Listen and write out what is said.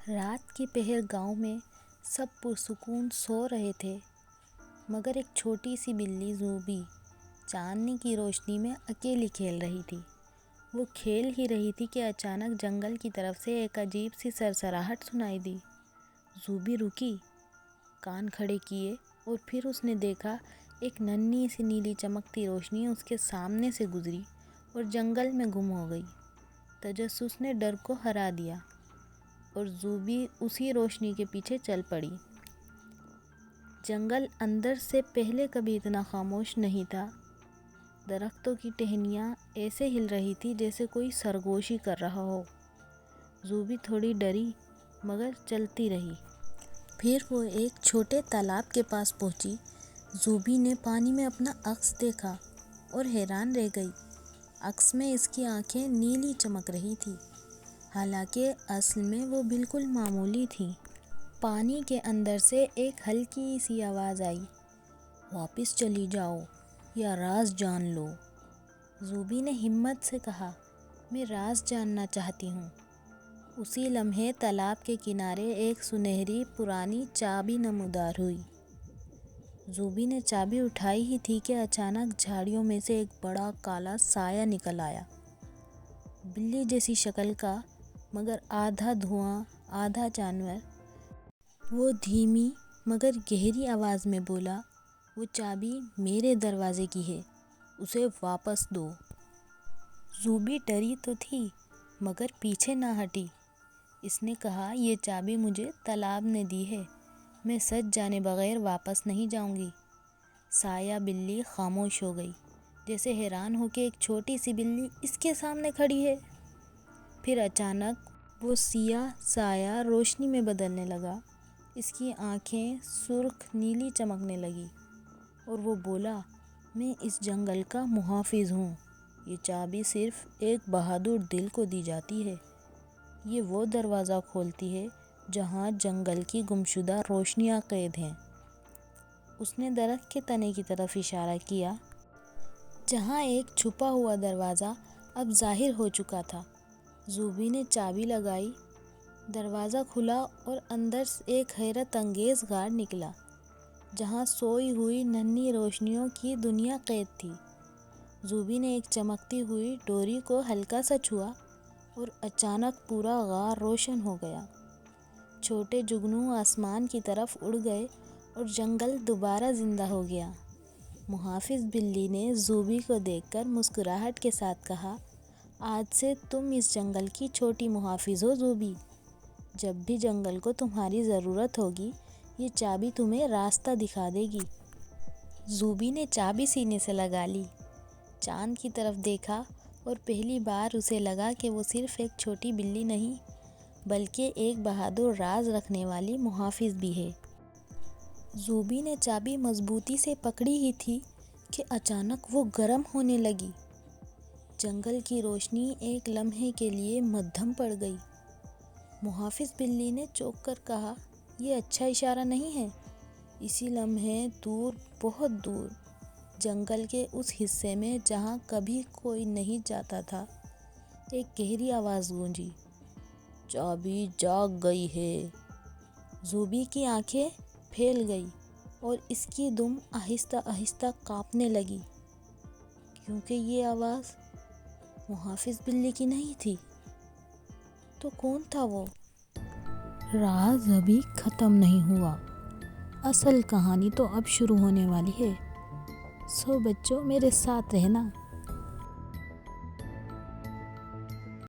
رات کی پہر گاؤں میں سب پرسکون سو رہے تھے، مگر ایک چھوٹی سی بلی زوبی چاندنی کی روشنی میں اکیلی کھیل رہی تھی۔ وہ کھیل ہی رہی تھی کہ اچانک جنگل کی طرف سے ایک عجیب سی سرسراہٹ سنائی دی۔ زوبی رکی، کان کھڑے کیے اور پھر اس نے دیکھا ایک ننھی سی نیلی چمکتی روشنی اس کے سامنے سے گزری اور جنگل میں گم ہو گئی۔ تجسس نے ڈر کو ہرا دیا اور زوبی اسی روشنی کے پیچھے چل پڑی۔ جنگل اندر سے پہلے کبھی اتنا خاموش نہیں تھا۔ درختوں کی ٹہنیاں ایسے ہل رہی تھی جیسے کوئی سرگوشی کر رہا ہو۔ زوبی تھوڑی ڈری مگر چلتی رہی۔ پھر وہ ایک چھوٹے تالاب کے پاس پہنچی۔ زوبی نے پانی میں اپنا عکس دیکھا اور حیران رہ گئی۔ عکس میں اس کی آنکھیں نیلی چمک رہی تھی، حالانکہ اصل میں وہ بالکل معمولی تھی۔ پانی کے اندر سے ایک ہلکی سی آواز آئی، واپس چلی جاؤ یا راز جان لو۔ زوبی نے ہمت سے کہا، میں راز جاننا چاہتی ہوں۔ اسی لمحے تالاب کے کنارے ایک سنہری پرانی چابی نمودار ہوئی۔ زوبی نے چابی اٹھائی ہی تھی کہ اچانک جھاڑیوں میں سے ایک بڑا کالا سایہ نکل آیا، بلی جیسی شکل کا مگر آدھا دھواں آدھا جانور۔ وہ دھیمی مگر گہری آواز میں بولا، وہ چابی میرے دروازے کی ہے، اسے واپس دو۔ زوبی ڈری تو تھی مگر پیچھے نہ ہٹی۔ اس نے کہا، یہ چابی مجھے تالاب نے دی ہے، میں سچ جانے بغیر واپس نہیں جاؤں گی۔ سایہ بلی خاموش ہو گئی، جیسے حیران ہو کہ ایک چھوٹی سی بلی اس کے سامنے کھڑی ہے۔ پھر اچانک وہ سیاہ سایہ روشنی میں بدلنے لگا، اس کی آنکھیں سرخ نیلی چمکنے لگیں اور وہ بولا، میں اس جنگل کا محافظ ہوں۔ یہ چابی صرف ایک بہادر دل کو دی جاتی ہے۔ یہ وہ دروازہ کھولتی ہے جہاں جنگل کی گمشدہ روشنیاں قید ہیں۔ اس نے درخت کے تنے کی طرف اشارہ کیا، جہاں ایک چھپا ہوا دروازہ اب ظاہر ہو چکا تھا۔ زوبی نے چابی لگائی، دروازہ کھلا اور اندر ایک حیرت انگیز غار نکلا، جہاں سوئی ہوئی ننھی روشنیوں کی دنیا قید تھی۔ زوبی نے ایک چمکتی ہوئی ڈوری کو ہلکا سا چھوا اور اچانک پورا غار روشن ہو گیا۔ چھوٹے جگنو آسمان کی طرف اڑ گئے اور جنگل دوبارہ زندہ ہو گیا۔ محافظ بلی نے زوبی کو دیکھ کر مسکراہٹ کے ساتھ کہا، آج سے تم اس جنگل کی چھوٹی محافظ ہو زوبی۔ جب بھی جنگل کو تمہاری ضرورت ہوگی، یہ چابی تمہیں راستہ دکھا دے گی۔ زوبی نے چابی سینے سے لگا لی، چاند کی طرف دیکھا اور پہلی بار اسے لگا کہ وہ صرف ایک چھوٹی بلی نہیں بلکہ ایک بہادر راز رکھنے والی محافظ بھی ہے۔ زوبی نے چابی مضبوطی سے پکڑی ہی تھی کہ اچانک وہ گرم ہونے لگی۔ جنگل کی روشنی ایک لمحے کے لیے مدھم پڑ گئی۔ محافظ بلی نے چونک کر کہا، یہ اچھا اشارہ نہیں ہے۔ اسی لمحے دور، بہت دور، جنگل کے اس حصے میں جہاں کبھی کوئی نہیں جاتا تھا، ایک گہری آواز گونجی، چابی جاگ گئی ہے۔ زوبی کی آنکھیں پھیل گئی اور اس کی دم آہستہ آہستہ کانپنے لگی، کیونکہ یہ آواز محافظ بلی کی نہیں تھی۔ تو کون تھا وہ؟ راز ابھی ختم نہیں ہوا، اصل کہانی تو اب شروع ہونے والی ہے۔ سو بچوں، میرے ساتھ رہنا۔